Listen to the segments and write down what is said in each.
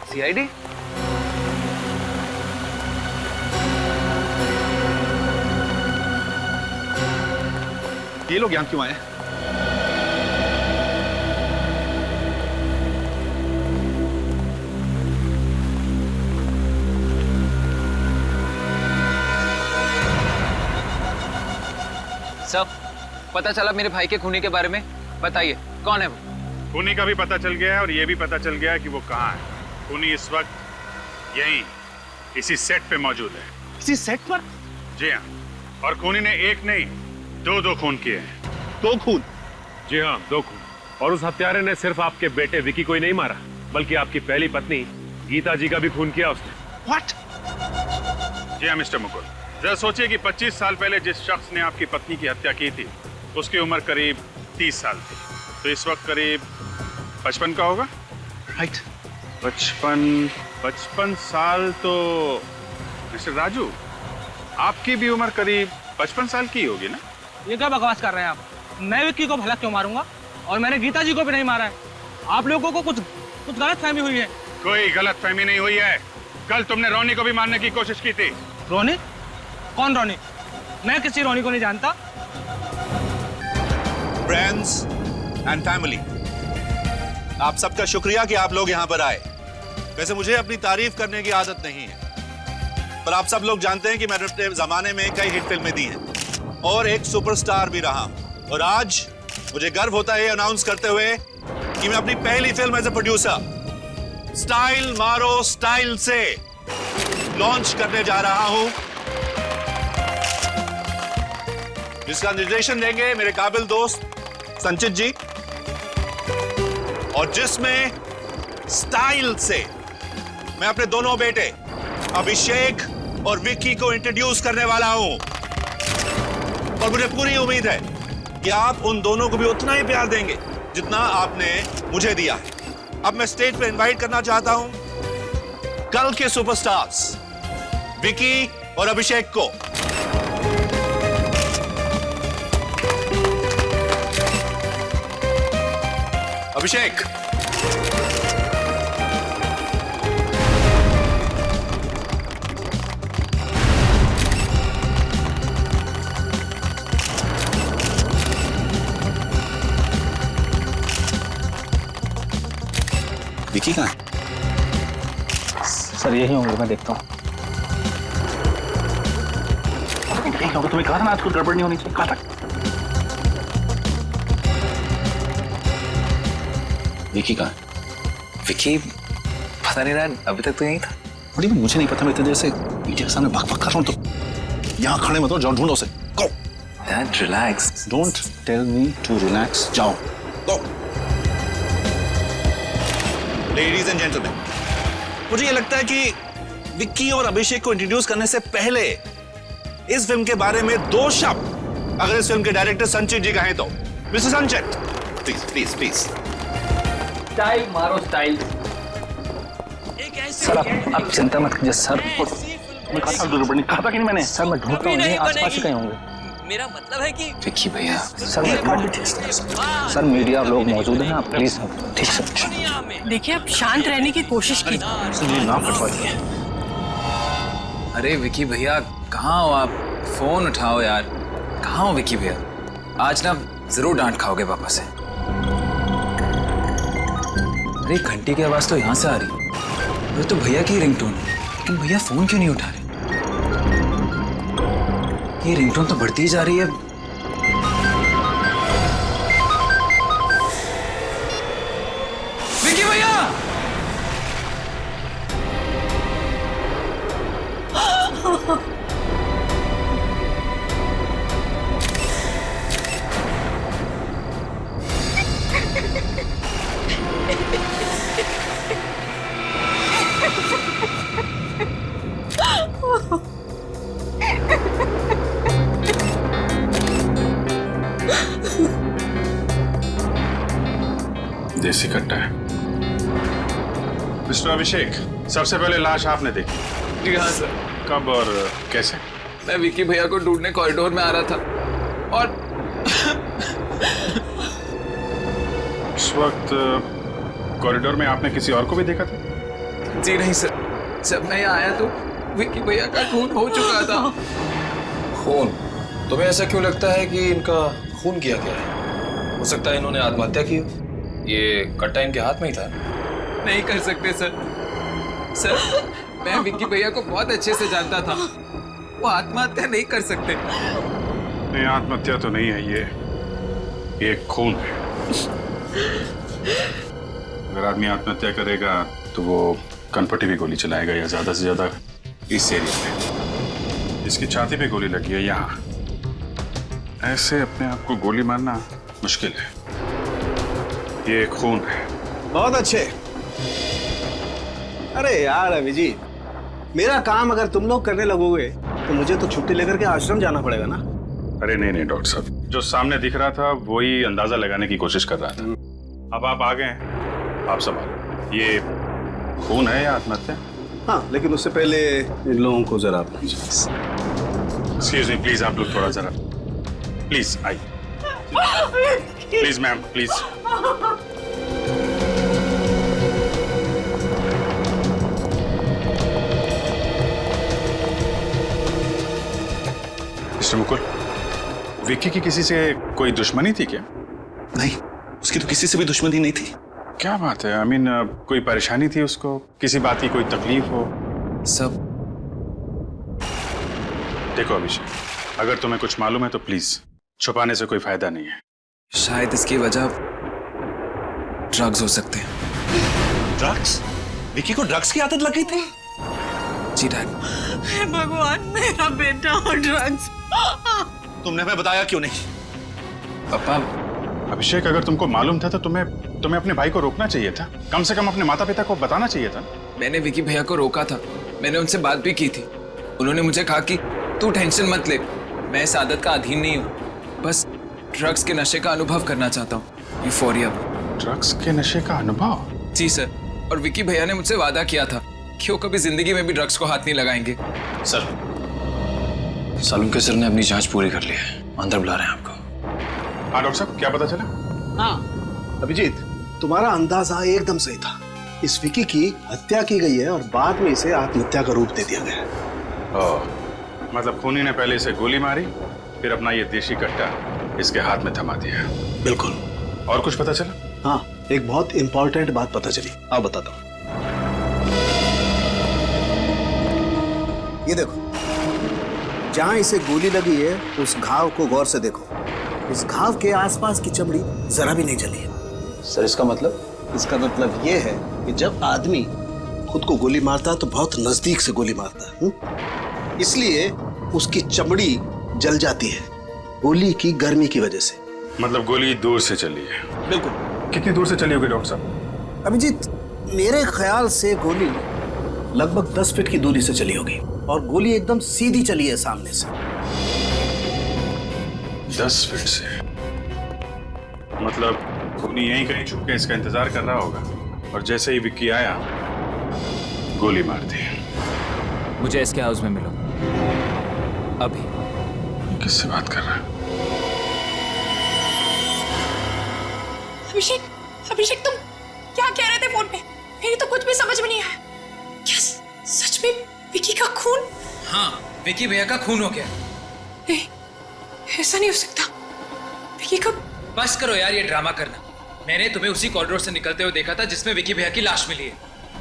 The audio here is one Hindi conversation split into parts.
सीआईडी? ये लोग यहाँ क्यों आए? सर, पता चला मेरे भाई के खूनी के बारे में। बताइए कौन है वो? खूनी का भी पता चल गया है और ये भी पता चल गया है कि वो कहाँ है। खूनी इस वक्त यहीं इसी सेट पे मौजूद है। इसी सेट पर? जी हाँ, और खूनी ने एक नहीं दो खून किए हैं। 2 खून? जी हाँ, 2 खून। और उस हत्यारे ने सिर्फ आपके बेटे विकी को ही नहीं मारा, बल्कि आपकी पहली पत्नी गीता जी का भी खून किया उसने। What? जी हाँ मिस्टर मुकुल, जरा सोचिए कि 25 साल पहले जिस शख्स ने आपकी पत्नी की हत्या की थी उसकी उम्र करीब 30 साल थी, तो इस वक्त करीब 55 का होगा। राइट। 55 साल। तो मिस्टर राजू, आपकी भी उम्र करीब 55 साल की होगी ना? ये क्या बकवास कर रहे हैं आप? मैं विक्की को भला क्यों मारूंगा? और मैंने गीता जी को भी नहीं मारा है। आप लोगों को कुछ गलत फहमी हुई है। कोई गलत फहमी नहीं हुई है। कल तुमने रोनी को भी मारने की कोशिश की थी। रोनी? कौन रोनी? मैं किसी रोनी को नहीं जानता। फ्रेंड्स एंड फैमिली, आप सबका शुक्रिया कि आप लोग यहाँ पर आए। वैसे मुझे अपनी तारीफ करने की आदत नहीं है, पर आप सब लोग जानते हैं कि मैंने अपने जमाने में कई हिट फिल्में दी हैं और एक सुपरस्टार भी रहा हूं। और आज मुझे गर्व होता है अनाउंस करते हुए कि मैं अपनी पहली film as a producer style मारो स्टाइल से लॉन्च करने जा रहा हूं, जिसका निर्देशन देंगे मेरे काबिल दोस्त संचित जी, और जिसमें स्टाइल से मैं अपने दोनों बेटे अभिषेक और विक्की को इंट्रोड्यूस करने वाला हूं। और मुझे पूरी उम्मीद है कि आप उन दोनों को भी उतना ही प्यार देंगे जितना आपने मुझे दिया है। अब मैं स्टेज पे इनवाइट करना चाहता हूं कल के सुपरस्टार्स विक्की और अभिषेक को। अभिषेक, विकी कहाँ है? सर यही होंगे, मैं देखता हूँ। यही होगा। तुम्हें कहा था ना आज कुछ गड़बड़ नहीं होनी चाहिए। कहा था। विकी कहाँ है? विकी पता नहीं रहा, अभी तक तो यहीं था। बड़ी मुझे नहीं पता, मैं इतनी देर से मीडिया के सामने भाग कर रहा हूँ, तो यहाँ खड़े मत हो, जाओ ढूंढो उसे। Go. Dad relax. Don't tell me to relax, जाओ। गो। लेडीज एंड जेंटलमैन, मुझे ये लगता है कि विक्की और अभिषेक को इंट्रोड्यूस करने से पहले इस फिल्म के बारे में 2 शब्द अगर इस फिल्म के डायरेक्टर संचित जी कहें तो। मिस्टर संचित, प्लीज प्लीज प्लीज। स्टाइल मारो स्टाइल। सर आप चिंता मत कीजिए सर। मैं कहा था गड़बड़ नहीं, कहा था कि नहीं मैंने? सर मैं ढूंढता हूँ, नहीं आसपास ही कहीं होंगे। मेरा मतलब है कि विक्की भैया, सर मीडिया लोग मौजूद हैं, आप प्लीज। ठीक सर। देखिए आप शांत रहने की कोशिश कीजिए। नाम कटवा दिए। अरे विक्की भैया कहाँ हो आप? फोन उठाओ यार। कहाँ हो विक्की भैया? आज ना जरूर डांट खाओगे पापा से। अरे घंटी की आवाज तो यहाँ से आ रही, वो तो भैया की रिंगटोन है, लेकिन भैया फोन क्यों नहीं उठा रहे? ये रिंगटोन तो बढ़ती ही जा रही है। विक्की भैया! देसी कट्टा है। मिस्टर अभिषेक, सबसे पहले लाश आपने देखी? जी हाँ सर। कब और कैसे? मैं विक्की भैया को ढूंढने कॉरिडोर में आ रहा था और उस वक्त कॉरिडोर में आपने किसी और को भी देखा था? जी नहीं सर, जब मैं यहाँ आया तो विकी भैया का खून हो चुका था। खून? तुम्हें ऐसा क्यों लगता है कि इनका खून किया गया है? हो सकता है इन्होंने आत्महत्या की हो। ये कट्टा इनके हाथ में ही था। नहीं कर सकते सर, मैं विक्की भैया को बहुत अच्छे से जानता था, वो आत्महत्या नहीं कर सकते। नहीं, आत्महत्या तो नहीं है ये एक खून है। अगर आदमी आत्महत्या करेगा तो वो कनपटी भी गोली चलाएगा, या ज्यादा से ज्यादा इस एरिया में। इसकी छाती पे गोली लगी है यहाँ। ऐसे अपने आप को गोली मारना मुश्किल है। ये एक खून है। बहुत अच्छे। अरे यार अभिजीत, मेरा काम अगर तुम लोग करने लगोगे तो मुझे तो छुट्टी लेकर के आश्रम जाना पड़ेगा ना। अरे नहीं डॉक्टर साहब, जो सामने दिख रहा था वही अंदाजा लगाने की कोशिश कर रहा था। अब आप आ गए हैं, आप संभालो। ये खून है या आत्महत्या? हाँ, लेकिन उससे पहले इन लोगों को जरा एक्सक्यूज मी प्लीज, आप लोग थोड़ा जरा प्लीज आइए। Please ma'am please. Mister Mukul, Vicky की किसी से कोई दुश्मनी थी क्या? नहीं, उसकी तो किसी से भी दुश्मनी नहीं थी। क्या बात है? आई मीन कोई परेशानी थी उसको, किसी बात की कोई तकलीफ हो? सब देखो अभिषेक, अगर तुम्हें कुछ मालूम है तो प्लीज, छुपाने से कोई फायदा नहीं है। शायद इसकी वजह ड्रग्स हो सकते हैं। ड्रग्स? विक्की को ड्रग्स की आदत लग गई थी? जी डैड। हे भगवान, मेरा बेटा और ड्रग्स। तुमने हमें बताया क्यों नहीं? पापा, अभिषेक, अगर तुमको मालूम था तो तुम्हें अपने भाई को रोकना चाहिए था। कम से कम अपने माता पिता को बताना चाहिए था। मैंने विकी भैया को रोका था, मैंने उनसे बात भी की थी। उन्होंने मुझे कहा कि तू टेंशन मत ले, मैं इस आदत का अधीन नहीं हूँ, बस ड्रग्स के नशे का अनुभव करना चाहता हूँ। यूफोरिया। ड्रग्स के नशे का अनुभव? जी सर, और विकी भैया ने मुझसे वादा किया था कि वो कभी जिंदगी में भी ड्रग्स को हाथ नहीं लगाएंगे। सर, सालुम के सर ने अपनी जांच पूरी कर ली है, अंदर बुला रहे हैं आपको। हाँ डॉक्टर साहब, क्या पता चला? हाँ अभिजीत, तुम्हारा अंदाजा एकदम सही था। इस विकी की हत्या की गई है और बाद में इसे आत्महत्या का रूप दे दिया गया है। मतलब खूनी ने पहले इसे गोली मारी, फिर अपना ये देशी कट्टा इसके हाथ में थमा दिया। बिल्कुल। और कुछ पता चला? हाँ, एक बहुत इंपॉर्टेंट बात पता चली, आप बताता हूँ। ये देखो, जहां इसे गोली लगी है उस घाव को गौर से देखो। इस घाव के आसपास की चमड़ी जरा भी नहीं जली है। सर, इसका मतलब? इसका मतलब ये है कि जब आदमी खुद को गोली मारता है तो बहुत नजदीक से गोली मारता है, इसलिए उसकी चमड़ी जल जाती है गोली की गर्मी की वजह से। मतलब गोली दूर से चली है? बिल्कुल। कितनी दूर से चली होगी डॉक्टर साहब? अभिजीत, मेरे ख्याल से गोली लगभग 10 फीट की दूरी से चली होगी और गोली एकदम सीधी चली है सामने से। 10 फीट से? मतलब खूनी यहीं कहीं छुप के इसका इंतजार कर रहा होगा और जैसे ही विक्की आया गोली मार दी। मुझे इसके हाउस में मिलो अभी। किससे बात कर रहा है? अभिषेक, अभिषेक तुम क्या कह रहे थे फोन पे? मेरी तो कुछ भी समझ में नहीं आया। क्या सच में विकी का खून? हाँ, विकी भैया का खून हो गया। नहीं, ऐसा नहीं हो सकता। विकी का... बस करो यार ये ड्रामा करना। मैंने तुम्हें उसी कॉरिडोर से निकलते हुए देखा था जिसमें विकी भैया की लाश मिली है।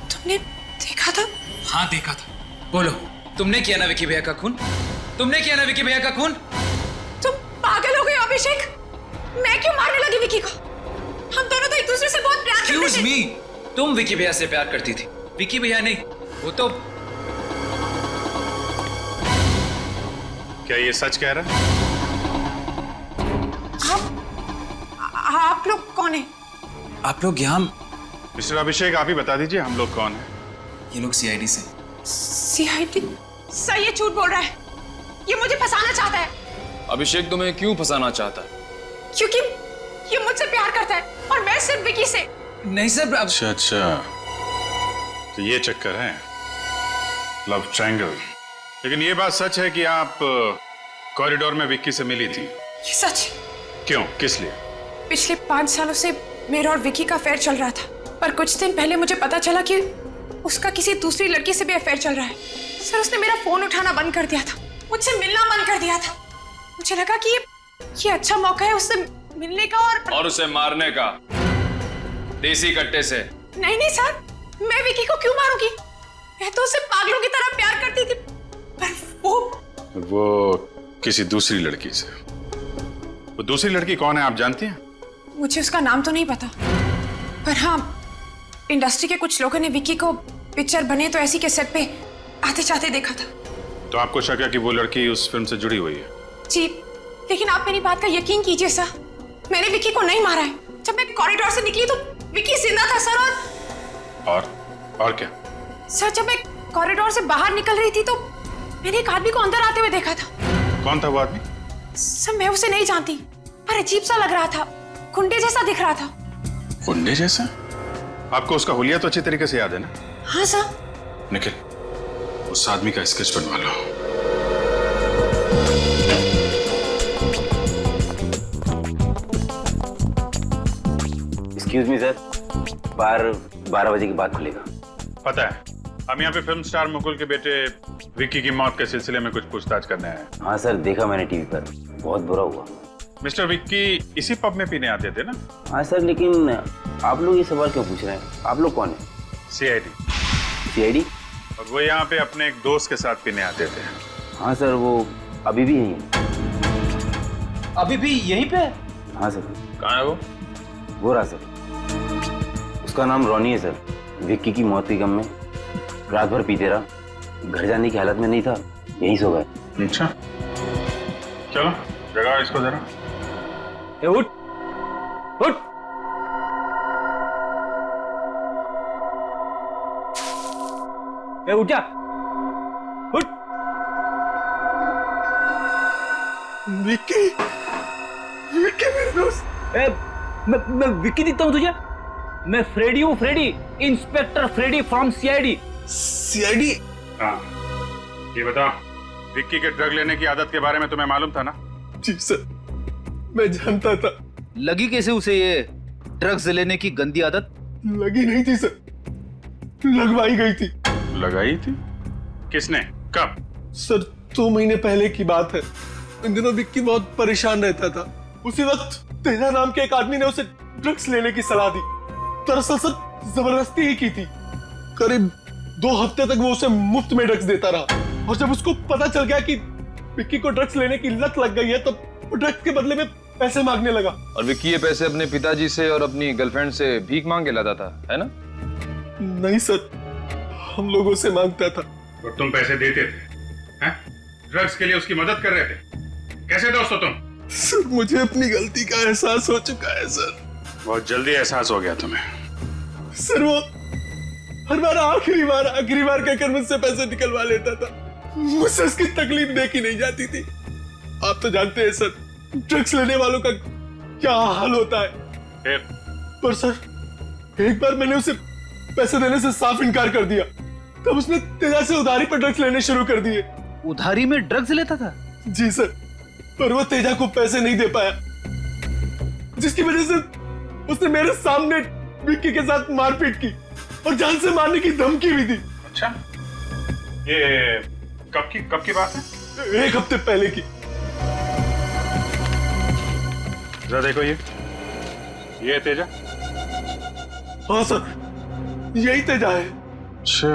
तुमने देखा था? हाँ देखा था। बोलो, तुमने किया ना विकी भैया का खून? तुमने किया ना विकी भैया का खून? तुम पागल हो गए हो अभिषेक। मैं क्यों मारने लगी विकी को? हम दोनों तो एक दूसरे से बहुत प्यार करते थे। Excuse me, तुम विकी भैया से प्यार करती थी, विकी भैया नहीं। वो तो... क्या ये सच कह रहा है? आप लोग कौन हैं? आप लोग यहाँ... मिस्टर अभिषेक, आप ही बता दीजिए हम लोग कौन हैं? ये लोग सीआईडी से। सीआईडी? सर ये झूठ बोल रहा है, ये मुझे फंसाना चाहता है। अभिषेक तुम्हें क्यों फंसाना चाहता है? क्योंकि ये मुझसे प्यार करता है और मैं सिर्फ विकी से। नहीं सर, अब... अच्छा, तो ये चक्कर है, लव ट्रायंगल। लेकिन ये बात सच है कि आप कॉरिडोर में विक्की से मिली थी? ये सच। क्यों, किस लिए? पिछले 5 सालों से मेरा और विकी का अफेयर चल रहा था, पर कुछ दिन पहले मुझे पता चला कि उसका किसी दूसरी लड़की से भी अफेयर चल रहा है। सर उसने मेरा फोन उठाना बंद कर दिया था, मुझसे मिलना बंद कर दिया था। मुझे लगा कि ये अच्छा मौका है उससे मिलने का और उसे मारने का, देसी कट्टे से। नहीं नहीं सर, मैं विकी को क्यों मारूंगी? मैं तो उसे पागलों की तरह प्यार करती थी, पर वो किसी दूसरी लड़की से। वो दूसरी लड़की कौन है आप जानती हैं? मुझे उसका नाम तो नहीं पता, पर हाँ इंडस्ट्री के कुछ लोगों ने विकी को पिक्चर बने तो ऐसी के सेट पे आते जाते देखा था। तो आपको शक है कि वो लड़की उस फिल्म से जुड़ी हुई है? जी, लेकिन आप मेरी बात का यकीन कीजिए सर, मैंने विकी को नहीं मारा है। जब मैं कॉरिडोर से निकली तो विकी जिंदा था सर। और क्या? सर जब मैं कॉरिडोर से बाहर निकल रही थी तो मैंने एक आदमी को अंदर आते हुए देखा था। कौन था वो आदमी? सर मैं उसे नहीं जानती, पर अजीब सा लग रहा था, गुंडे जैसा दिख रहा था। गुंडे जैसा? आपको उसका हुलिया तो अच्छी तरीके से याद है ना? हाँ सर। निखिल, उस आदमी का स्केच बनवा लो। एक्सक्यूज मी सर, बार 12 बजे के बाद खुलेगा। पता है, हम यहाँ पे फिल्म स्टार मुकुल के बेटे विक्की की मौत के सिलसिले में कुछ पूछताछ करने आए हैं। हाँ सर, देखा मैंने टीवी पर, बहुत बुरा हुआ। मिस्टर विक्की इसी पब में पीने आते थे ना? हाँ सर, लेकिन आप लोग ये सवाल क्यों पूछ रहे हैं? आप लोग कौन है? सीआईडी। सीआईडी? और वो यहाँ पे अपने एक दोस्त के साथ पीने आते थे। हाँ सर, वो अभी भी यहीं है। अभी भी यहीं पे? हाँ सर। कहाँ है वो रहा सर, उसका नाम रॉनी है सर। विक्की की मौत के गम में रात भर पीते रहा, घर जाने की हालत में नहीं था, यहीं सो गए। अच्छा, चलो जगाओ इसको जरा। उठ उठ। उठ जा, उठ। विक्की, विक्की मेरे दोस्त। मैं विक्की दिखता हूँ तुझे? मैं फ्रेडी हूँ, Freddy, inspector Freddy from CID. CID? हाँ, ये बताओ, विक्की के ड्रग लेने की आदत के बारे में तुम्हें मालूम था ना? जी सर, मैं जानता था। लगी कैसे उसे ये ड्रग्स लेने की गंदी आदत? लगी नहीं थी सर, लगवाई गई थी। लगाई थी? किसने? कब? सर 2 महीने पहले की बात है। इन दिनों विक्की बहुत परेशान रहता था। उसी वक्त तेजा नाम के एक आदमी ने उसे ड्रग्स लेने की सलाह दी। दरअसल सर जबरदस्ती ही की थी। करीब 2 हफ्ते तक वो उसे मुफ्त में ड्रग्स देता रहा, और जब उसको पता चल गया कि विक्की को ड्रग्स लेने की लत लग गई है तो वो ड्रग्स के बदले में पैसे मांगने लगा। और विक्की ये पैसे अपने पिताजी से और अपनी गर्लफ्रेंड से भीख मांग के लाता था, है ना? नहीं सर, हम लोगों से मांगता था। और तुम पैसे देते थे? हैं? ड्रग्स के लिए उसकी मदद कर रहे थे? कैसे दोस्त हो तुम? सर मुझे अपनी गलती का एहसास हो चुका है सर। बहुत जल्दी एहसास हो गया तुम्हें? सर वो हर बार आखिरी बार कहकर मुझसे पैसे निकलवा लेता था। मुझसे उसकी तकलीफ देखी नहीं जाती थी। आप तो जानते हैं सर, ड्रग्स लेने वालों का क्या हाल होता है। पर सर एक बार मैंने उसे पैसे देने से साफ इनकार कर दिया, तब उसने तेजा से उधारी पर ड्रग्स लेने शुरू कर दिए। उधारी में ड्रग्स लेता था? जी सर, पर वो तेजा को पैसे नहीं दे पाया, जिसकी वजह से उसने मेरे सामने विक्की के साथ मारपीट की और जान से मारने की धमकी भी दी। अच्छा, ये कब की बात है? 1 हफ्ते पहले की। जरा देखो, ये तेजा? हाँ सर, यही तेजा है। अच्छा,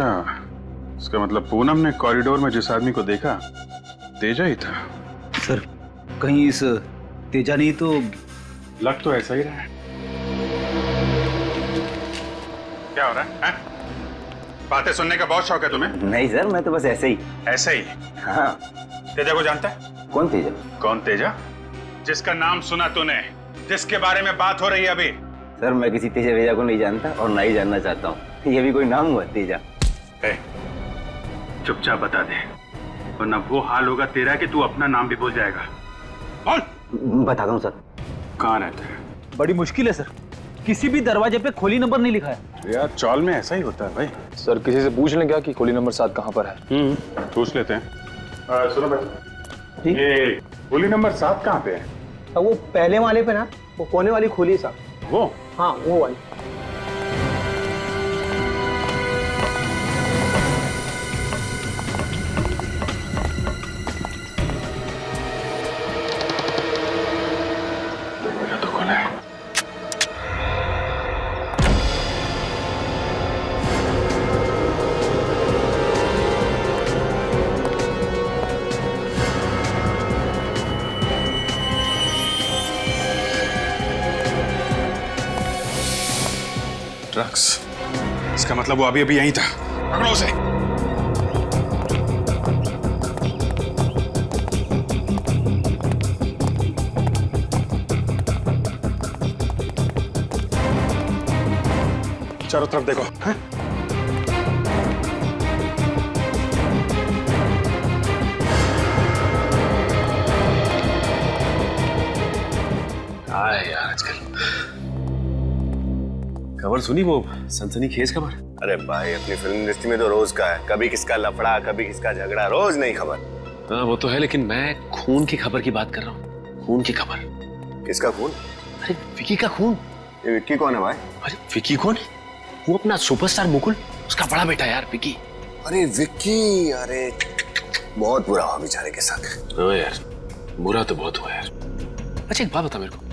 इसका मतलब पूनम ने कॉरिडोर में जिस आदमी को देखा तेजा ही था। सर कहीं इस तेजा नहीं तो? लग तो ऐसा ही रहा है। क्या हो रहा है? बातें सुनने का बहुत शौक है तुम्हें? नहीं सर, मैं तो बस ऐसे ही। ऐसे ही? हाँ। तेजा को जानता है? कौन तेजा? कौन तेजा? जिसका नाम सुना तूने, जिसके बारे में बात हो रही है अभी। सर मैं किसी तेजा वेजा को नहीं जानता और ना ही जानना चाहता हूँ। ये भी कोई नाम हुआ तेजा? चुपचाप बता दे, वरना वो हाल होगा तेरा कि तू अपना नाम भी भूल जाएगा। बोल। बताता हूँ सर। कहाँ रहता है? बड़ी मुश्किल है सर, किसी भी दरवाजे पे खोली नंबर नहीं लिखा है। यार चौल में ऐसा ही होता है भाई। सर किसी से पूछ लें क्या कि खोली नंबर 7 कहाँ पर है? पूछ लेते हैं। सुनो भाई, ये खोली नंबर 7 कहाँ पे है? वो पहले वाले पे ना, वो कोने वाली खोली साहब। वो? हाँ वो वाली। ड्रग्स? इसका मतलब वो अभी अभी यहीं था। पकड़ो उसे। चारों तरफ देखो। हैं? यार आजकल खबर सुनी वो सनसनीखेज खबर? अरे भाई, अपनी फिल्म इंडस्ट्री में तो रोज का है, कभी किसका लफड़ा, कभी किसका झगड़ा, रोज नई खबर। हाँ वो तो है, लेकिन मैं खून की खबर की बात कर रहा हूँ। खून की खबर। किसका खून? अरे विकी का खून। ये विक्की कौन है भाई? अरे विकी कौन है? वो अपना सुपरस्टार मुकुल, उसका बड़ा बेटा यार विकी। अरे विक्की, अरे बहुत बुरा हुआ बेचारे के साथ। हाँ यार, बुरा तो बहुत हुआ यार। अच्छा एक बात बता मेरे को,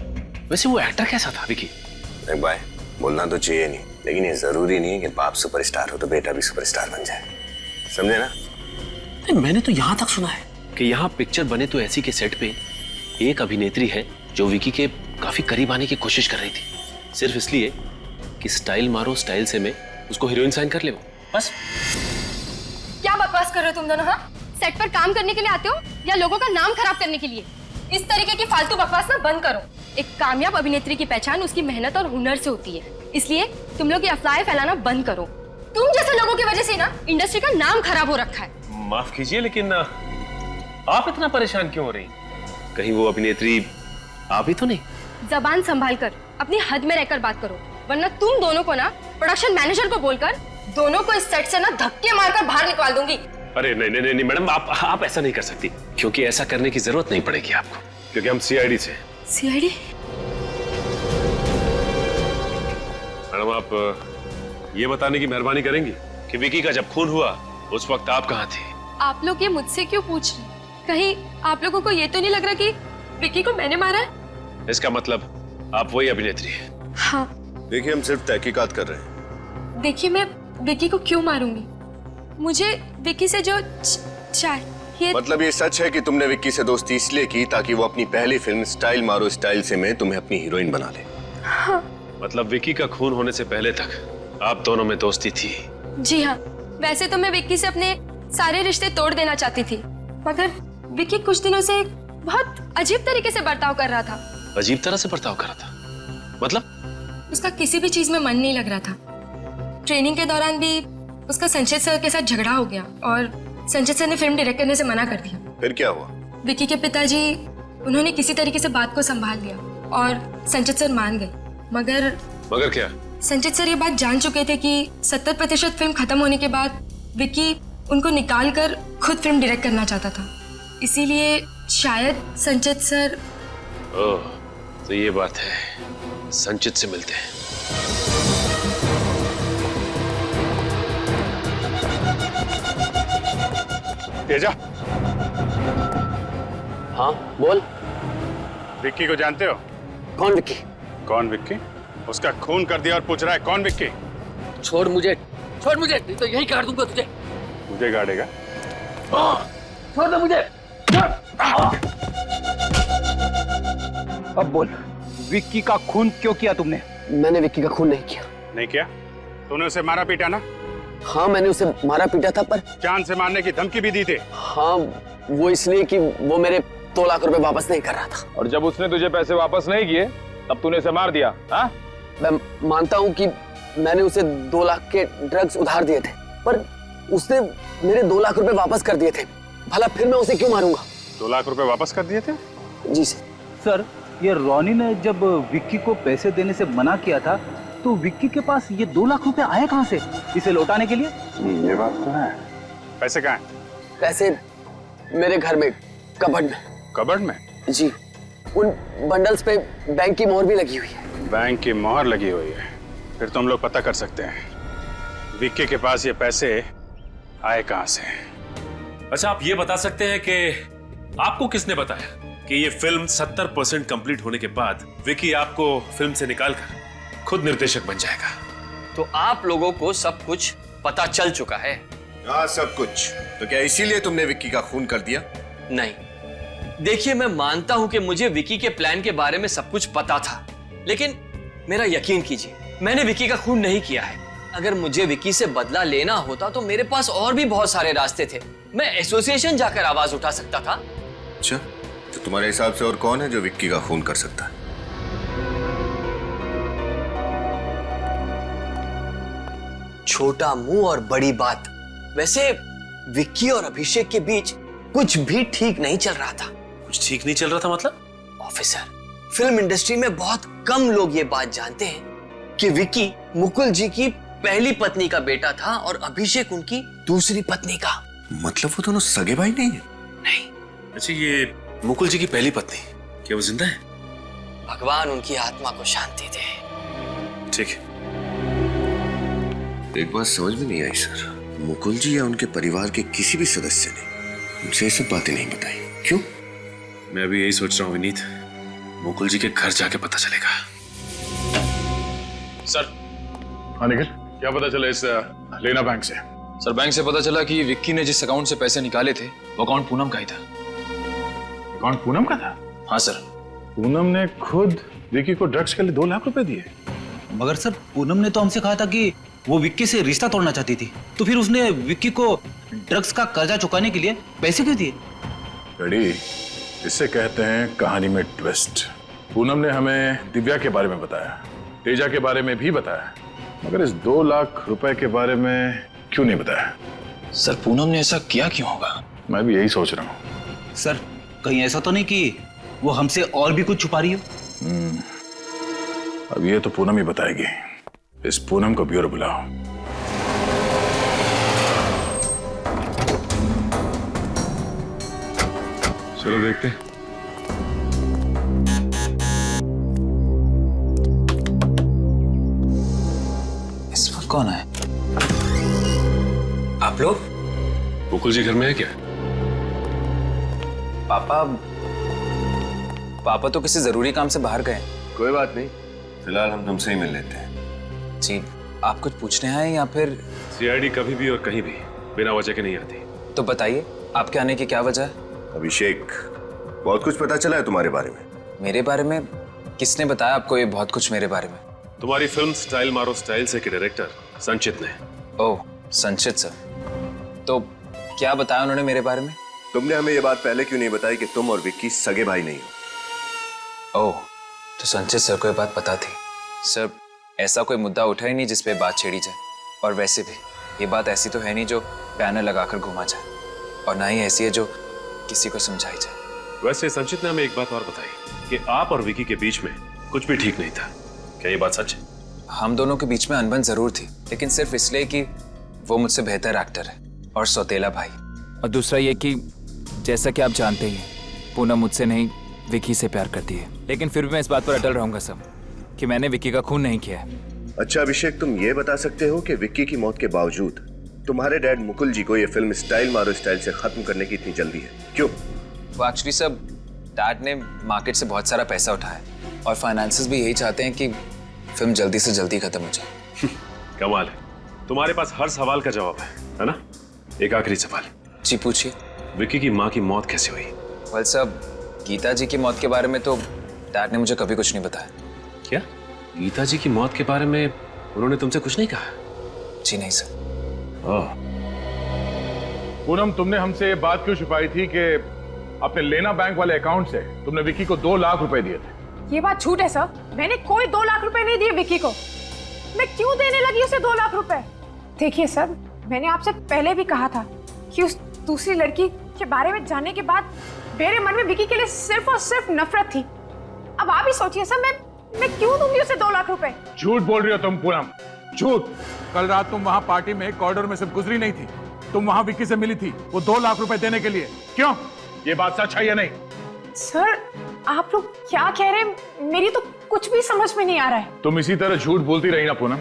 वैसे वो एक्टर कैसा था विकी? देख भाई, बोलना तो चाहिए नहीं, लेकिन ये जरूरी नहीं है कि बाप सुपरस्टार हो तो बेटा भी सुपरस्टार बन जाए, समझे ना? नहीं, मैंने तो यहाँ तक सुना है कि यहाँ पिक्चर बने तो ऐसी के सेट पे एक अभिनेत्री है जो विकी के काफी करीब आने की कोशिश कर रही थी, सिर्फ इसलिए कि स्टाइल मारो स्टाइल से मैं उसको हीरोइन साइन कर ले वो, बस। क्या बकवास कर रहे हो तुम दोनों? हाँ, सेट पर काम करने के लिए आते हो या लोगों का नाम खराब करने के लिए? इस तरीके की फालतू बकवास ना बंद करो। एक कामयाब अभिनेत्री की पहचान उसकी मेहनत और हुनर से होती है, इसलिए तुम लोग ये अफवाहें फैलाना बंद करो। तुम जैसे लोगों की वजह से ना इंडस्ट्री का नाम खराब हो रखा है। माफ कीजिए, लेकिन आप इतना परेशान क्यों हो रही? कहीं वो अभिनेत्री आप ही तो नहीं? जबान संभाल कर अपनी हद में रहकर बात करो, वरना तुम दोनों को ना प्रोडक्शन मैनेजर को बोलकर दोनों को इस सेट से ना धक्के मारकर बाहर निकाल दूंगी। अरे नहीं नहीं नहीं मैडम, आप ऐसा नहीं कर सकती, क्योंकि ऐसा करने की जरूरत नहीं पड़ेगी आपको, क्योंकि हम सीआईडी से। सीआईडी? मैडम आप ये बताने की मेहरबानी करेंगी कि विकी का जब खून हुआ उस वक्त आप कहाँ थे? आप लोग ये मुझसे क्यों पूछ रहे? कहीं आप लोगों को ये तो नहीं लग रहा कि विकी को मैंने मारा है? इसका मतलब आप वही अभिनेत्री हैं? हाँ। देखिए, हम सिर्फ तहकीकात कर रहे हैं। देखिए, मैं विकी को क्यों मारूंगी? मुझे विकी से जो चाहिए। मतलब ये सच है कि तुमने विक्की से दोस्ती इसलिए की ताकि वो अपनी पहली फिल्म स्टाइल मारो स्टाइल से में तुम्हें अपनी हीरोइन बना ले? हाँ। मतलब विकी का खून होने से पहले तक आप दोनों में दोस्ती थी? जी हाँ, वैसे तो मैं विक्की से अपने सारे रिश्ते तोड़ देना चाहती थी, मगर विक्की कुछ दिनों से बहुत अजीब तरीके से बर्ताव कर रहा था। अजीब तरह से बर्ताव कर रहा था? मतलब? उसका किसी भी चीज में मन नहीं लग रहा था। ट्रेनिंग के दौरान भी उसका संचित सर के साथ झगड़ा हो गया और संचित सर ने फिल्म डायरेक्ट करने से मना कर दिया। फिर क्या हुआ? विकी के पिताजी उन्होंने किसी तरीके से बात को संभाल लिया और संचित सर मान गए। मगर क्या? संचित सर ये बात जान चुके थे कि 70% फिल्म खत्म होने के बाद विकी उनको निकाल कर खुद फिल्म डायरेक्ट करना चाहता था, इसीलिए शायद संचित सर। ओह, तो ये बात है। संचित से मिलते हैं। तेजा। हाँ बोल। विक्की को जानते हो? कौन विक्की? कौन विक्की? उसका खून कर दिया और पूछ रहा है कौन विक्की? छोड़ मुझे, छोड़ मुझे, तो यही काट दूंगा तुझे। मुझे गाड़ेगा? छोड़ दो मुझे। अब बोल, विक्की का खून क्यों किया तुमने? मैंने विक्की का खून नहीं किया। नहीं किया? तूने उसे मारा पीटा ना? हाँ मैंने उसे मारा पीटा था, पर जान से मारने की धमकी भी दी थी। हाँ वो इसलिए कि वो मेरे 2 लाख रुपए वापस नहीं कर रहा था। और जब उसने तुझे पैसे वापस नहीं किए तब तूने उसे मार दिया? हाँ? मैं मानता हूँ कि मैंने उसे 2 लाख के ड्रग्स उधार दिए थे, पर उसने मेरे 2 लाख रुपए वापस कर दिए थे। भला फिर मैं उसे क्यों मारूंगा? 2 लाख रुपए वापस कर दिए थे? जी सर। सर, ये रॉनी ने जब विक्की को पैसे देने से मना किया था तो विक्की के पास ये 2 लाख रुपए आए कहाँ से इसे लौटाने के लिए? ये बात तो है। पैसे कहाँ हैं? पैसे मेरे घर में, कबर्ड में। कबर्ड में? जी, उन बंडल्स पे बैंक की मोहर भी लगी हुई है। बैंक की मोहर लगी हुई है? फिर तुम लोग पता कर सकते हैं विक्की के पास ये पैसे आए कहाँ से। अच्छा, आप ये बता सकते हैं कि आपको किसने बताया कि ये फिल्म 70% कंप्लीट होने के बाद विक्की आपको फिल्म से निकालकर खुद निर्देशक बन जाएगा? तो आप लोगों को सब कुछ पता चल चुका है? हाँ, सब कुछ। तो क्या इसीलिए तुमने विक्की का खून कर दिया? नहीं, देखिए मैं मानता हूं कि मुझे विक्की के प्लान के बारे में सब कुछ पता था, लेकिन मेरा यकीन कीजिए, मैंने विकी का खून नहीं किया है। अगर मुझे विकी से बदला लेना होता तो मेरे पास और भी बहुत सारे रास्ते थे। मैं एसोसिएशन जाकर आवाज उठा सकता था। अच्छा, तो तुम्हारे हिसाब से और कौन है जो विक्की का खून कर सकता है? छोटा मुंह और बड़ी बात। वैसे विक्की और अभिषेक के बीच कुछ भी ठीक नहीं चल रहा था। कुछ ठीक नहीं चल रहा था मतलब? ऑफिसर, फिल्म इंडस्ट्री में बहुत कम लोग ये बात जानते हैं कि विक्की मुकुल जी की पहली पत्नी का बेटा था और अभिषेक उनकी दूसरी पत्नी का। मतलब वो दोनों सगे भाई नहीं है? नहीं। अच्छा, ये मुकुल जी की पहली पत्नी, क्या वो जिंदा है? भगवान उनकी आत्मा को शांति दे। ठीक है। एक बात समझ में नहीं आई सर, मुकुल जी या उनके परिवार के किसी भी सदस्य ने मुझे ये सब बातें नहीं बताई। क्यों? मैं अभी यही सोच रहा हूँ विनीत, मुकुल जी के घर जाके पता चलेगा। सर। हाँ निखिल, क्या पता चला इस लेना बैंक से? सर, बैंक से पता चला कि विक्की ने जिस अकाउंट से पैसे निकाले थे वो अकाउंट पूनम का ही था। अकाउंट पूनम का था? हाँ सर। पूनम ने खुद विक्की को ड्रग्स के लिए 2 लाख रुपए दिए। मगर सर, पूनम ने तो हमसे कहा था कि वो विक्की से रिश्ता तोड़ना चाहती थी, तो फिर उसने विक्की को ड्रग्स का कर्जा चुकाने के लिए पैसे क्यों दिए? रेडी, इसे कहते हैं कहानी में ट्विस्ट। पूनम ने हमें दिव्या के बारे में बताया, तेजा के बारे में भी बताया, मगर इस 2 लाख रुपए के बारे में क्यों नहीं बताया? सर, पूनम ने ऐसा किया क्यों होगा? मैं भी यही सोच रहा हूँ। सर, कहीं ऐसा तो नहीं कि वो हमसे और भी कुछ छुपा रही हो? अब ये तो पूनम ही बताएगी। इस पूनम को ब्यूरो बुलाओ। चलो देखते हैं। इस वक्त कौन है? आप लोग? मुकुल जी घर में है क्या? पापा तो किसी जरूरी काम से बाहर गए। कोई बात नहीं, फिलहाल हम तुमसे ही मिल लेते हैं। जी, आप कुछ पूछने आए या फिर? सीआईडी कभी भी और कहीं भी बिना वजह के नहीं आती। तो बताइए, आपके आने की क्या वजह है? अभिषेक, बहुत कुछ पता चला है तुम्हारे बारे में। मेरे बारे में? किसने बताया आपको ये बहुत कुछ मेरे बारे में? तुम्हारी फिल्म स्टाइल मारो स्टाइल से के डायरेक्टर संचित ने। ओह, संचित सर। तो क्या बताया उन्होंने मेरे बारे में? तुमने हमें ये बात पहले क्यों नहीं बताई कि तुम और विक्की सगे भाई नहीं हो? ओह, तो संचित सर को ये बात पता थी। सर, ऐसा कोई मुद्दा उठा ही नहीं जिस पे बात छेड़ी जाए, और वैसे भी ये बात ऐसी तो है नहीं जो बैनर लगाकर घुमा जाए, और ना ही ऐसी है जो किसी को समझाई जाए। वैसे संचित ने हमें एक बात और बताई कि आप और विकी के बीच में कुछ भी ठीक नहीं था। क्या ये बात सच है? हम दोनों के बीच में अनबन जरूर थी, लेकिन सिर्फ इसलिए कि वो मुझसे बेहतर एक्टर है और सौतेला भाई। और दूसरा ये कि जैसा कि आप जानते ही हैं, पूनम मुझसे नहीं विकी से प्यार करती है, लेकिन फिर भी मैं इस बात पर अटल रहूंगा सब कि मैंने विकी का खून नहीं किया है। अच्छा अभिषेक, तुम ये बता सकते हो कि विक्की की मौत के बावजूद तुम्हारे डैड मुकुल जी को ये फिल्म स्टाइल मारो स्टाइल से खत्म करने की इतनी जल्दी है, क्यों? वो एक्चुअली सब डैड ने मार्केट से बहुत सारा पैसा उठाया और फाइनेंसेस भी यही चाहते हैं कि फिल्म जल्दी से जल्दी खत्म हो जाए। कमाल है, तुम्हारे पास हर सवाल का जवाब है ना? एक आखिरी सवाल। जी पूछिए। विक्की की माँ की मौत कैसे हुई? वेल सब, गीता जी की मौत के बारे में तो डैड ने मुझे कभी कुछ नहीं बताया। क्या गीता जी की मौत के बारे में उन्होंने तुमसे कुछ नहीं कहा? जी नहीं सर। पूनम, तुमने हमसे ये बात क्यों छुपाई थी कि अपने लेना बैंक वाले अकाउंट से तुमने विक्की को 2 लाख रुपए दिए थे? ये बात झूठ है सर, मैंने कोई 2 लाख रुपए नहीं दिए विक्की को। मैं क्यों देने लगी उसे 2 लाख रुपए? देखिए सर, मैंने आपसे पहले भी कहा था कि उस दूसरी लड़की के बारे में जानने के बाद मेरे मन में विक्की के लिए सिर्फ और सिर्फ नफरत थी। अब आप ही सोचिए सर, मैं क्यों दूंगी उसे 2 लाख रुपए? झूठ बोल रही हो तुम पूनम, झूठ। कल रात तुम वहां पार्टी में कॉरिडोर में से गुजरी नहीं थी, तुम वहां विक्की से मिली थी वो 2 लाख रुपए देने के लिए। क्यों? ये बात सच है या नहीं? सर, आप लोग क्या कह रहे हैं? मेरी तो कुछ भी समझ में नहीं आ रहा है। तुम इसी तरह झूठ बोलती रही ना पूनम,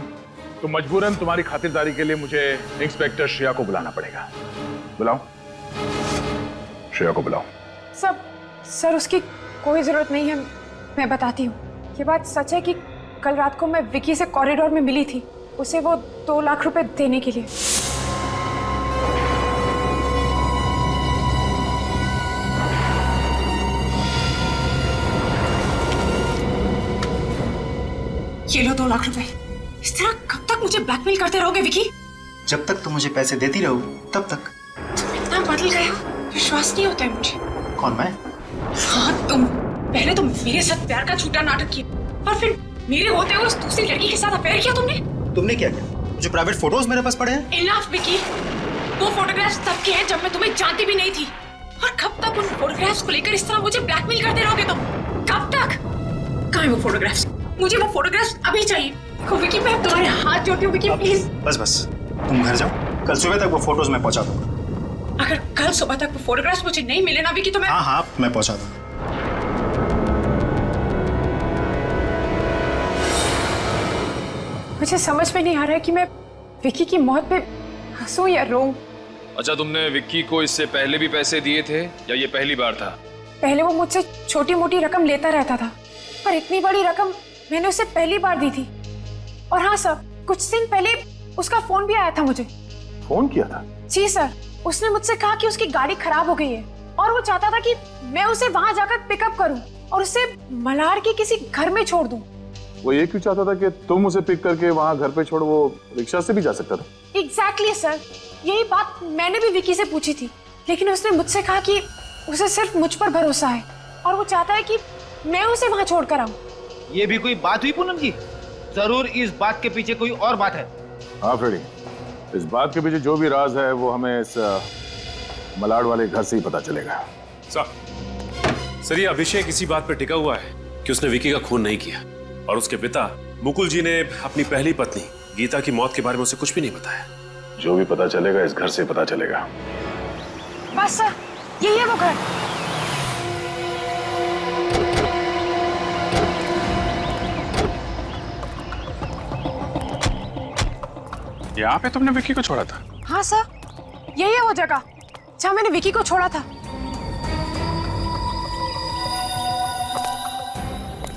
तो मजबूरन तुम्हारी खातिरदारी के लिए मुझे इंस्पेक्टर श्रेया को बुलाना पड़ेगा। बुलाओ, श्रेया को बुलाओ। सर उसकी कोई जरूरत नहीं है, मैं बताती हूँ। ये बात सच है कि कल रात को मैं विक्की से कॉरिडोर में मिली थी, उसे वो 2 लाख रुपए देने के लिए। ये लो 2 लाख रुपए। इस तरह कब तक मुझे ब्लैकमेल करते रहोगे विकी? जब तक तुम मुझे पैसे देती रहोगी तब तक। तुम इतना बदल गए हो, विश्वास नहीं होता है मुझे। कौन मैं? हाँ तुम। पहले तो मेरे साथ प्यार का झूठा नाटक किया और फिर मेरे होते हुए उस दूसरी लड़की के साथ अफेयर किया तुमने। तुमने क्या किया? जो प्राइवेट फोटोज मेरे पास पड़े हैं। इनफ विकी, वो फोटोग्राफ्स तब के हैं जब मैं तुम्हें जानती भी नहीं थी। और कब तक उन फोटोग्राफ्स को लेकर इस तरह मुझे ब्लैकमेल करते रहोगे तुम? कब तक? कहाँ है वो फोटोग्राफ्स? मुझे वो फोटोग्राफ्स अभी चाहिए। देखो विकी, मैं तुम्हारे हाथ जोड़ती हूँ विकी, प्लीज। बस तुम घर जाओ, कल सुबह तक वो फोटोज मैं पहुंचा दूंगा। अगर कल सुबह तक वो फोटोग्राफ्स मुझे नहीं मिले ना विकी तो मैं। हाँ मैं पहुंचा दूंगा। मुझे समझ में नहीं आ रहा है कि मैं विकी की मौत पे हंसूं या रोऊं। अच्छा, तुमने विक्की को इससे पहले भी पैसे दिए थे या ये पहली बार था? पहले वो मुझसे छोटी मोटी रकम लेता रहता था, पर इतनी बड़ी रकम मैंने उसे पहली बार दी थी। और हाँ सर, कुछ दिन पहले उसका फोन भी आया था मुझे। फोन किया था? जी सर, उसने मुझसे कहा कि उसकी गाड़ी खराब हो गई है और वो चाहता था कि मैं उसे वहां जाकर पिकअप करूं और उसे मलार के किसी घर में छोड़ दूं। वो ये क्यों चाहता था कि तुम उसे पिक करके वहां घर पे छोड़? वो रिक्शा से भी जा सकता था। एग्जैक्टली सर, यही बात मैंने भी विकी से पूछी थी, लेकिन उसने मुझसे कहा कि उसे सिर्फ मुझ पर भरोसा है और वो चाहता है कि मैं उसे वहां छोड़कर आऊं। ये भी कोई बात हुई पूनम जी? जरूर इस बात के पीछे कोई और बात है। हाँ फ्रेडी, इस बात के पीछे जो भी राज है वो हमें इस मलाड वाले घर से ही पता चलेगा। सर, ये अभिषेक इसी बात पर टिका हुआ है कि उसने विकी का खून नहीं किया और उसके पिता मुकुल जी ने अपनी पहली पत्नी गीता की मौत के बारे में उसे कुछ भी नहीं बताया। जो भी पता चलेगा इस घर से पता चलेगा। बस सर, यही है वो घर। यहाँ पे तुमने विक्की को छोड़ा था? हाँ सर, यही है वो जगह जहाँ मैंने विकी को छोड़ा था।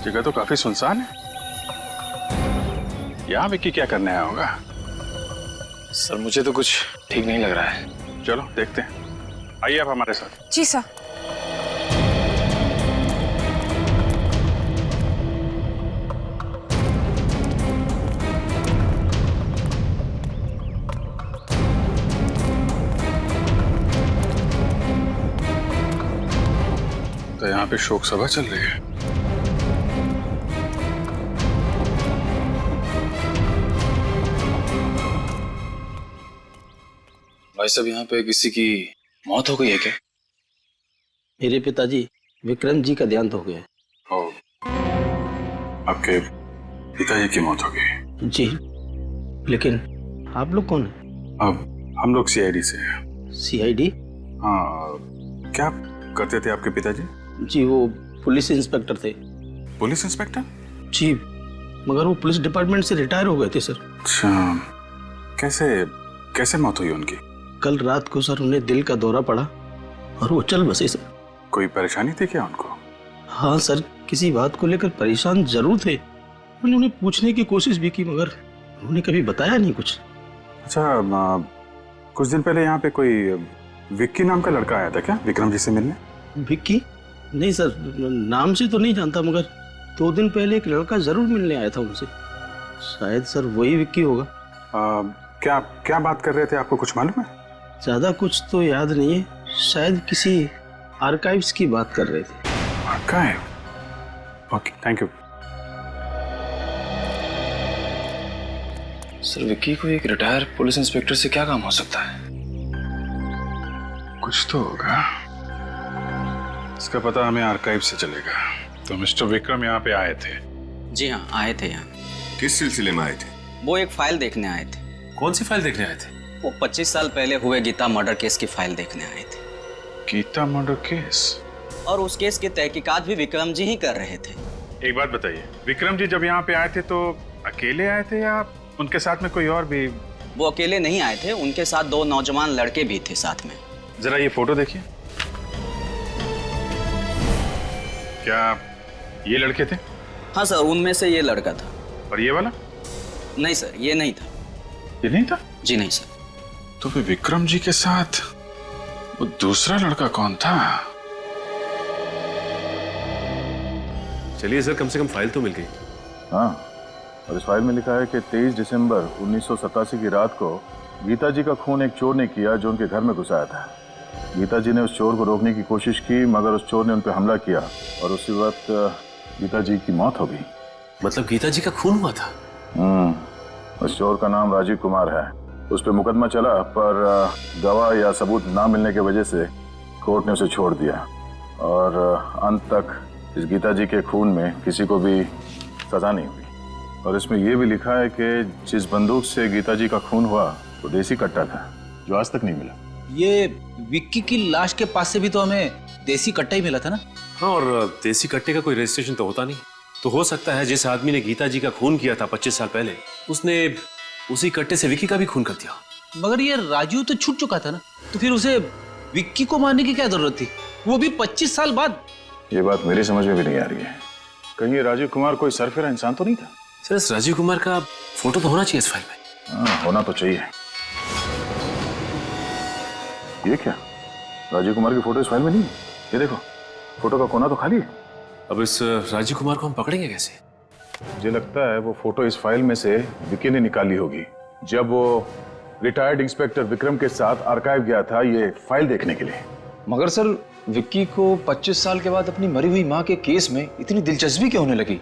जगह तो काफी सुनसान है। यहाँ विक्की क्या करने आया होगा? सर, मुझे तो कुछ ठीक नहीं लग रहा है। चलो देखते हैं, आइए आप हमारे साथ। जी सर। तो यहाँ पे शोक सभा चल रही है। भाई साहब, यहाँ पे किसी की मौत हो गई है क्या? मेरे पिताजी विक्रम जी का देहांत हो गया। आपके पिताजी की मौत हो गई? जी, लेकिन आप लोग कौन हैं? अब हम लोग सीआईडी से हैं। सीआईडी? हाँ, क्या करते थे आपके पिताजी? जी, वो पुलिस इंस्पेक्टर थे। Police inspector? जी, मगर वो पुलिस डिपार्टमेंट से रिटायर हो गए थे सर। अच्छा, कैसे मौत हुई उनकी? कल रात को सर उन्हें दिल का दौरा पड़ा और वो चल बसे सर। कोई परेशानी थी क्या उनको? हाँ सर, किसी बात को लेकर परेशान जरूर थे। मैंने उन्हें पूछने की कोशिश भी की मगर उन्होंने कभी बताया नहीं कुछ। अच्छा, कुछ दिन पहले यहाँ पे कोई विक्की नाम का लड़का आया था क्या विक्रम जी से मिलने? विक्की? नहीं सर, नाम से तो नहीं जानता, मगर 2 दिन पहले एक लड़का जरूर मिलने आया था उनसे। शायद सर वही विक्की होगा। क्या बात कर रहे थे, आपको कुछ मालूम है? ज्यादा कुछ तो याद नहीं है, शायद किसी आर्काइव्स की बात कर रहे थे। Archive? Okay, thank you. Sir, Vicky को एक रिटायर पुलिस इंस्पेक्टर से क्या काम हो सकता है? कुछ तो होगा, इसका पता हमें आर्काइव से चलेगा। तो मिस्टर विक्रम यहाँ पे आए थे? जी हाँ, आए थे यहाँ। किस सिलसिले में आए थे? वो एक फाइल देखने आए थे। कौन सी फाइल देखने आए थे? वो 25 साल पहले हुए गीता मर्डर केस की फाइल देखने आए थे। Geeta murder case? और उस केस की तहकीकात भी विक्रम जी ही कर रहे थे। एक बात बताइए, विक्रम जी जब यहाँ पे आए थे तो अकेले आए थे या उनके साथ में कोई और भी? वो अकेले नहीं आए थे, उनके साथ 2 नौजवान लड़के भी थे साथ में। जरा ये फोटो देखिए। क्या ये लड़के थे? हाँ सर, उनमें से ये लड़का था। और ये वाला? नहीं सर, ये नहीं था। ये नहीं था? जी नहीं सर। तो फिर विक्रम जी के साथ वो दूसरा लड़का कौन था? चलिए सर, कम से कम फाइल तो मिल गई। हाँ, और इस फाइल में लिखा है कि 23 दिसंबर 1987 की रात को गीता जी का खून एक चोर ने किया जो उनके घर में घुसाया था। गीता जी ने उस चोर को रोकने की कोशिश की मगर उस चोर ने उन पर हमला किया और उसी वक्त गीता जी की मौत हो गई। मतलब गीता जी का खून हुआ था? उस चोर का नाम राजीव कुमार है। उस पर मुकदमा चला पर गवाह या सबूत ना मिलने की वजह से कोर्ट ने उसे छोड़ दिया और अंत तक इस गीता जी के खून में किसी को भी सजा नहीं हुई। और इसमें यह भी लिखा है कि जिस बंदूक से गीता जी का खून हुआ वो देसी कट्टा था जो आज तक नहीं मिला। ये विक्की की लाश के पास से भी तो हमें देसी कट्टा ही मिला था ना? हाँ, और देसी कट्टे का कोई रजिस्ट्रेशन तो होता नहीं। तो हो सकता है जिस आदमी ने गीता जी का खून किया था 25 साल पहले, उसने उसी कट्टे से विक्की का भी खून कर दिया। मगर ये राजू तो छूट चुका था ना, तो फिर उसे विक्की को मारने की क्या जरूरत थी, वो भी 25 साल बाद? ये बात मेरी समझ में भी नहीं आ रही है। कहीं ये राजीव कुमार कोई सरफिरा इंसान तो नहीं था? सर, इस राजीव कुमार का फोटो तो होना चाहिए इस फाइल में। हाँ, होना तो चाहिए। ये क्या, राजीव कुमार की फोटो इस फाइल में नहीं है? ये देखो, फोटो का कोना तो खाली है। अब इस राजीव कुमार को हम पकड़ेंगे कैसे? मुझे लगता है वो फोटो इस फाइल में से विक्की ने निकाली होगी जब वो रिटायर्ड इंस्पेक्टर विक्रम के साथ आर्काइव गया था ये फाइल देखने के लिए। मगर सर, विक्की को 25 साल के बाद अपनी मरी हुई माँ के केस में इतनी दिलचस्पी क्यों होने लगी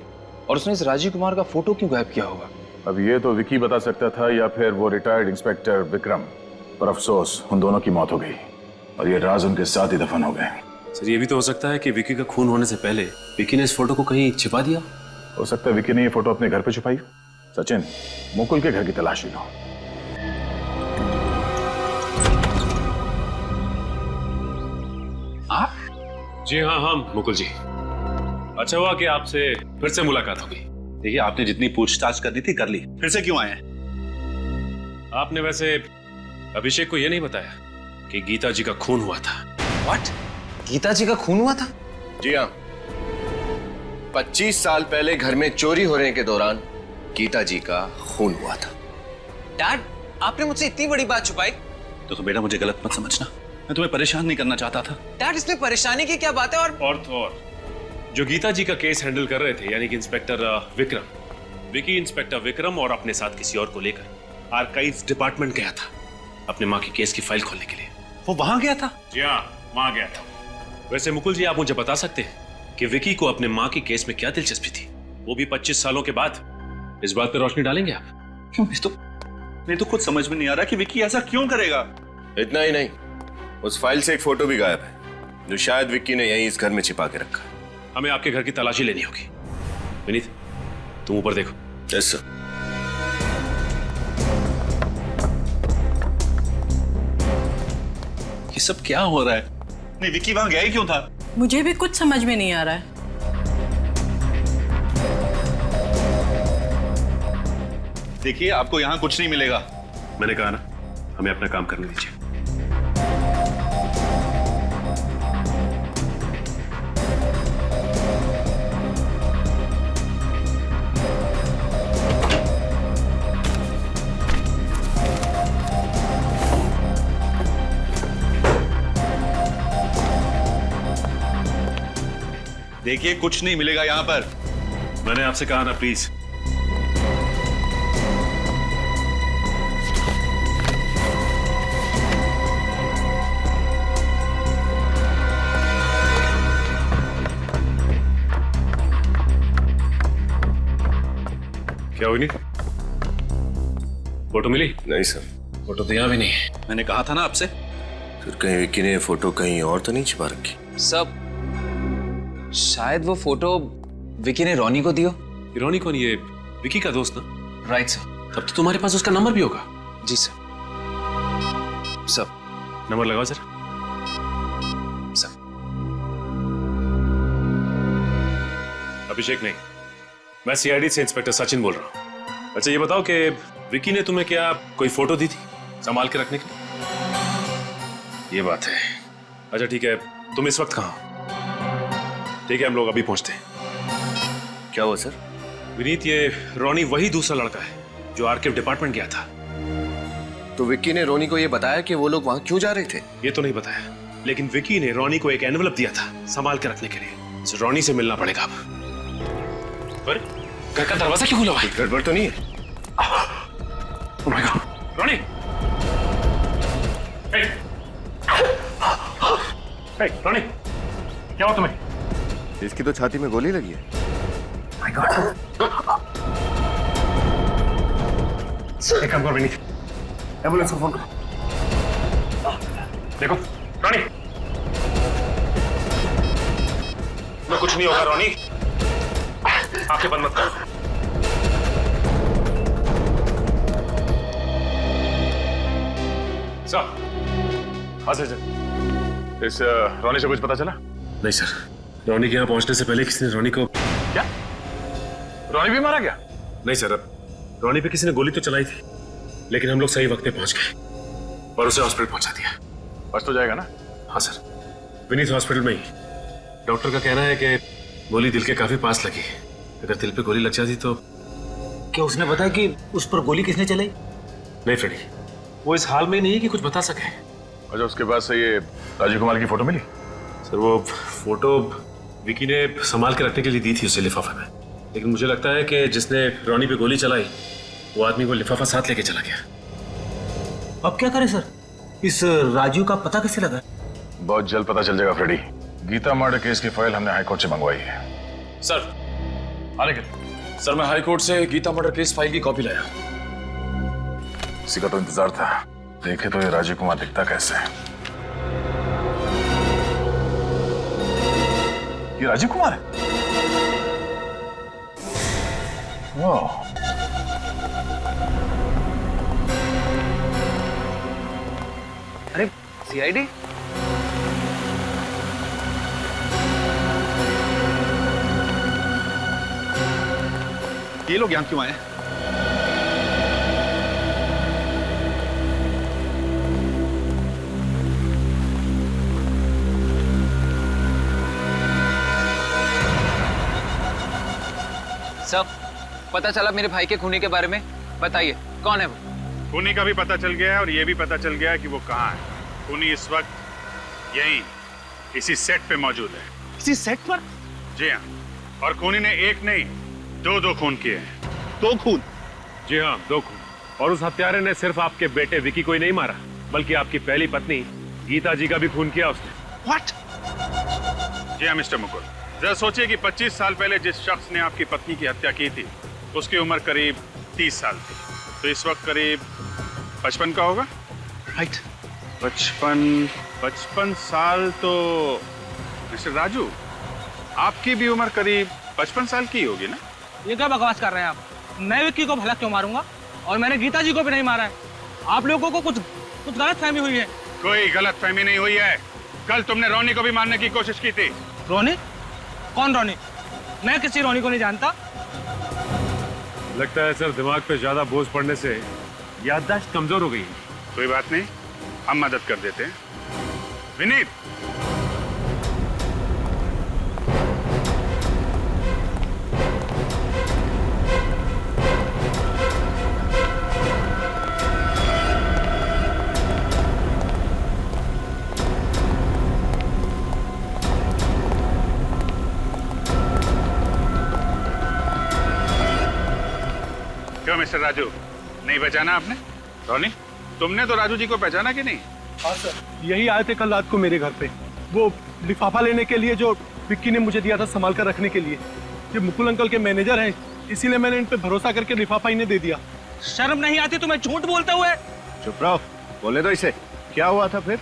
और उसने इस राजीव कुमार का फोटो क्यों गायब किया होगा? अब ये तो विक्की बता सकता था या फिर वो रिटायर्ड इंस्पेक्टर विक्रम, पर अफसोस उन दोनों की मौत हो गई और ये राज उनके साथ ही दफन हो गए। सर, ये भी तो हो सकता है कि विक्की का खून होने से पहले विक्की ने इस फोटो को कहीं छिपा दिया। हो सकता है विक्की ने ये फोटो अपने घर पे छुपाई। सचिन, मुकुल के घर की तलाशी लो। आप? जी हाँ, मुकुल जी। अच्छा हुआ कि आपसे फिर से मुलाकात हो गई। देखिए, आपने जितनी पूछताछ करनी थी कर ली, फिर से क्यों आए हैं? आपने वैसे अभिषेक को यह नहीं बताया कि गीता जी का खून हुआ था। व्हाट? गीता जी का खून हुआ था? जी हाँ, 25 साल पहले घर में चोरी होने के दौरान गीता जी का खून हुआ था। डैड, आपने मुझसे इतनी बड़ी बात छुपाई? तो बेटा मुझे गलत मत समझना, मैं तुम्हें परेशान नहीं करना चाहता था। डैड, इसमें परेशानी की क्या बात है? और जो गीता जी का केस हैंडल कर रहे थे यानी कि इंस्पेक्टर विक्रम, विकी इंस्पेक्टर विक्रम और अपने साथ किसी और को लेकर आर्काइव्स डिपार्टमेंट गया था अपने माँ की केस की फाइल खोलने के लिए। वो वहां गया था? जी हाँ, वहां गया था। वैसे मुकुल जी, आप मुझे बता सकते हैं कि विकी को अपने माँ की केस में क्या दिलचस्पी थी, वो भी 25 सालों के बाद? इस बात पर रोशनी डालेंगे आप? क्यों? मैं तो खुद समझ में नहीं आ रहा कि विकी ऐसा क्यों करेगा। इतना ही नहीं, उस फाइल से एक फोटो भी गायब है जो शायद विक्की ने यहीं इस घर में छिपा के रखा है। हमें आपके घर की तलाशी लेनी होगी। विनीत, तुम ऊपर देखो। Yes sir. ये सब क्या हो रहा है? नहीं, विक्की वहां गया ही क्यों था? मुझे भी कुछ समझ में नहीं आ रहा है। देखिए, आपको यहाँ कुछ नहीं मिलेगा। मैंने कहा ना, हमें अपना काम करने दीजिए। देखिए, कुछ नहीं मिलेगा यहाँ पर। मैंने आपसे कहा ना, प्लीज। क्या हुई? नहीं फोटो मिली? नहीं सर, फोटो तो यहाँ भी नहीं है। मैंने कहा था ना आपसे। फिर कहीं विक्की ने फोटो कहीं और तो नहीं छिपा रखी? सब शायद वो फोटो विकी ने रोनी को दियो। रोनी कौन? ये विकी का दोस्त ना? Right sir. तब तो तुम्हारे पास उसका नंबर भी होगा। जी सर। नंबर लगाओ सर। अभिषेक नहीं, मैं सीआईडी से इंस्पेक्टर सचिन बोल रहा हूँ। अच्छा, ये बताओ कि विकी ने तुम्हें क्या कोई फोटो दी थी संभाल के रखने के लिए? ये बात है। अच्छा ठीक है, तुम इस वक्त कहाँ हो? ठीक है, हम लोग अभी पहुंचते हैं। क्या हुआ सर? विनीत, ये रोनी वही दूसरा लड़का है जो आर्काइव डिपार्टमेंट गया था। तो विक्की ने रोनी को ये बताया कि वो लोग वहां क्यों जा रहे थे? ये तो नहीं बताया, लेकिन विकी ने रोनी को एक एनवलप दिया था संभाल के रखने के लिए। रोनी से मिलना पड़ेगा अब। पर घर का दरवाजा क्यों खुला भाई? गड़बड़ तो नहीं है? Oh my God, Ronnie! Ronnie, क्या हुआ तुम्हें? इसकी तो छाती में गोली लगी है। My God! एक काम करो विनीत, एम्बुलेंस को फोन करो। देखो रॉनी, मैं कुछ नहीं होगा रॉनी, आंखें बंद मत करो। सर, हाँ सर, इस रॉनी से कुछ पता चला? नहीं सर, रॉनी के यहाँ पहुंचने से पहले किसी ने रॉनी को... क्या? रॉनी भी मारा गया? नहीं सर, अब रॉनी पे किसी ने गोली तो चलाई थी, लेकिन हम लोग सही वक्त पे पहुंच गए और उसे हॉस्पिटल पहुंचा दिया। बच तो जाएगा ना? हाँ सर, विनीत हॉस्पिटल में ही। डॉक्टर का कहना है कि गोली दिल के काफी पास लगी। अगर दिल पे गोली लग जाती तो... क्या उसने बताया कि उस पर गोली किसने चलाई? नहीं फ्रेडी, वो इस हाल में नहीं है कि कुछ बता सके। अच्छा, उसके बाद से ये राजीव कुमार की फोटो मिली? सर, वो फोटो विकी ने संभाल के रखने के लिए दी थी उसे लिफाफे में, लेकिन मुझे लगता है कि जिसने रॉनी पे गोली चलाई वो आदमी वो लिफाफा साथ लेके चला गया। अब क्या करें सर? इस राजू का पता कैसे लगा? बहुत जल्द पता चल जाएगा फ्रेडी। गीता मर्डर केस की फाइल हमने हाईकोर्ट से मंगवाई है। सर, सर मैं हाईकोर्ट से गीता मर्डर केस फाइल की कॉपी लाया। इसी का तो इंतजार था। देखे तो ये राजीव कुमार दिखता कैसे है। ये राजीव कुमार है? वाह, अरे सीआईडी? ये लोग यहाँ क्यों आए? सब पता चला मेरे भाई के खूनी के बारे में? बताइए कौन है वो? खूनी का भी पता चल गया है और ये भी पता चल गया है कि वो कहाँ है। खूनी इस वक्त यहीं इसी सेट पे मौजूद है। इसी सेट पर? जी हाँ, और खूनी ने एक नहीं दो खून किए हैं। 2 खून? जी हाँ, 2 खून। और उस हत्यारे ने सिर्फ आपके बेटे विकी को ही नहीं मारा, बल्कि आपकी पहली पत्नी गीता जी का भी खून किया उसने। What? जी हाँ मिस्टर मुकुल, जरा सोचिए कि 25 साल पहले जिस शख्स ने आपकी पत्नी की हत्या की थी उसकी उम्र करीब 30 साल थी, तो इस वक्त करीब 55 का होगा। राइट। 55 साल। तो मिस्टर राजू, आपकी भी उम्र करीब 55 साल की होगी ना? ये क्या बकवास कर रहे हैं आप? मैं विक्की को भला क्यों मारूंगा? और मैंने गीता जी को भी नहीं मारा है। आप लोगों को कुछ गलत फहमी हुई है। कोई गलत फहमी नहीं हुई है। कल तुमने रोनी को भी मारने की कोशिश की थी। रोनी? कौन रोनी? मैं किसी रोनी को नहीं जानता। लगता है सर दिमाग पे ज्यादा बोझ पड़ने से याददाश्त कमजोर हो गई। कोई बात नहीं, हम मदद कर देते हैं। विनीत, क्यों मिस्टर राजू, नहीं पहचाना आपने? रोनी, तुमने तो राजू जी को पहचाना कि नहीं? हाँ सर, यही आए थे कल रात को मेरे घर पे, वो लिफाफा लेने के लिए जो विक्की ने मुझे दिया था संभाल कर रखने के लिए। ये मुकुल अंकल के मैनेजर हैं, इसीलिए मैंने इन पे भरोसा करके लिफाफा इन्हें दे दिया। शर्म नहीं आती तुम्हें झूठ बोलते हुए? चुप रहो, बोले तो इसे। क्या हुआ था फिर?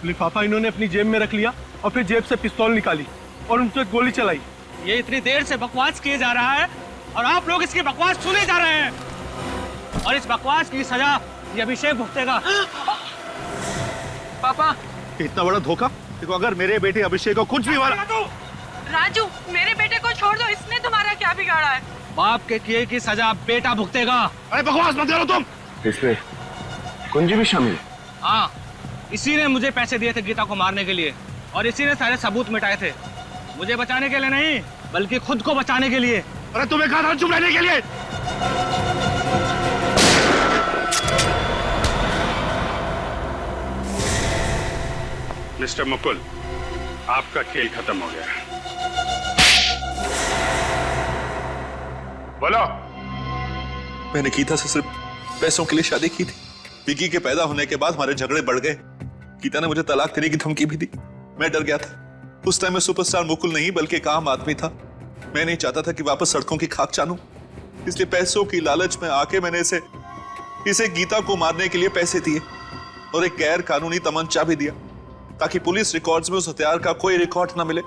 लिफाफा इन्होंने अपनी जेब में रख लिया और फिर जेब से पिस्तौल निकाली और उनसे गोली चलाई। ये इतनी देर से बकवास किए जा रहा है और आप लोग इसकी बकवास सुने जा रहे हैं, और इस बकवास की सजा ये अभिषेक भुगतेगा। पापा, इतना बड़ा धोखा। देखो, अगर मेरे बेटे अभिषेक को कुछ भी हुआ... राजू, मेरे बेटे को छोड़ दो, इसने तुम्हारा क्या बिगाड़ा है? बाप के किए की सजा बेटा भुगतेगा। अरे बकवास मत करो तुम। इसमें कुंजी भी शामिल है? हाँ, इसी ने मुझे पैसे दिए थे गीता को मारने के लिए, और इसी ने सारे सबूत मिटाए थे। मुझे बचाने के लिए नहीं, बल्कि खुद को बचाने के लिए। अरे तुम्हें कहा था चुप रहने के लिए। मिस्टर मुकुल, आपका खेल खत्म हो गया। बोलो। मैंने गीता से सिर्फ पैसों के लिए शादी की थी। विकी के पैदा होने के बाद हमारे झगड़े बढ़ गए। गीता ने मुझे तलाक देने की धमकी भी दी। मैं डर गया था। उस टाइम में सुपरस्टार मुकुल नहीं बल्कि एक आम आदमी था। मैं नहीं चाहता था कि वापस सड़कों की खाक जानूं, इसलिए पैसों की लालच में आके मैंने इसे गीता को मारने के लिए पैसे दिए और एक गैर कानूनी तमंचा भी दिया ताकि पुलिस रिकॉर्ड्स में उस हथियार का कोई रिकॉर्ड ना मिले।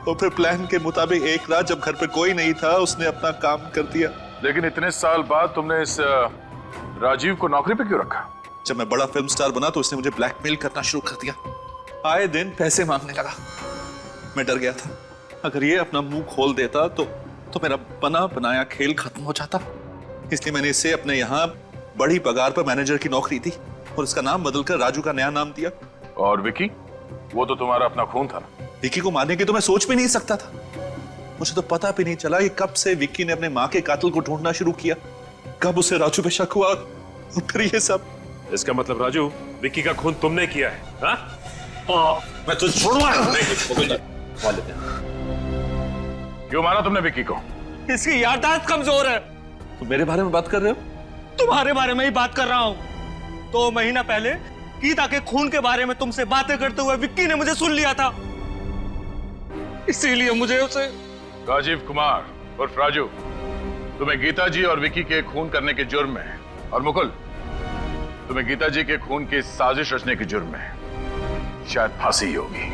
और फिर प्लान के मुताबिक एक रात जब घर पे कोई नहीं था, उसने अपना काम कर दिया। लेकिन इतने साल बाद तुमने इस राजीव को नौकरी पे क्यों रखा? जब मैं बड़ा फिल्म स्टार बना तो उसने मुझे ब्लैकमेल करना शुरू कर दिया। आए दिन पैसे मांगने लगा। मैं डर गया था, अगर ये अपना मुंह खोल देता तो मेरा बना बनाया खेल खत्म हो जाता। इसलिए मैंने इसे अपने यहाँ बड़ी पगार पर मैनेजर की नौकरी दी और इसका नाम बदलकर राजू का नया नाम दिया। और विकी, वो तो तुम्हारा अपना खून था ना। विकी को मारने की तो मैं सोच भी नहीं सकता था। मुझे तो पता भी नहीं चला कि कब से विक्की ने अपने माँ के कातिल को ढूंढना शुरू किया, कब उसे राजू पे शक हुआ और फिर ये सब। इसका मतलब राजू, विक्की का खून तुमने किया है? हाँ? मैं तुझे छोड़ूंगा क्यों मारा तुमने विक्की को? इसकी याददाश्त कमजोर है। तुम मेरे बारे में बात कर रहे हो? तुम्हारे बारे में ही बात कर रहा हूँ। 2 महीना पहले गीता के खून के बारे में तुमसे बातें करते हुए विक्की ने मुझे सुन लिया था, इसीलिए मुझे उसे। राजीव कुमार उर्फ राजू, तुम्हें गीता जी और विक्की के खून करने के जुर्म में, और मुकुल, तुम्हें गीता जी के खून की साजिश रचने के जुर्म में शायद फांसी होगी।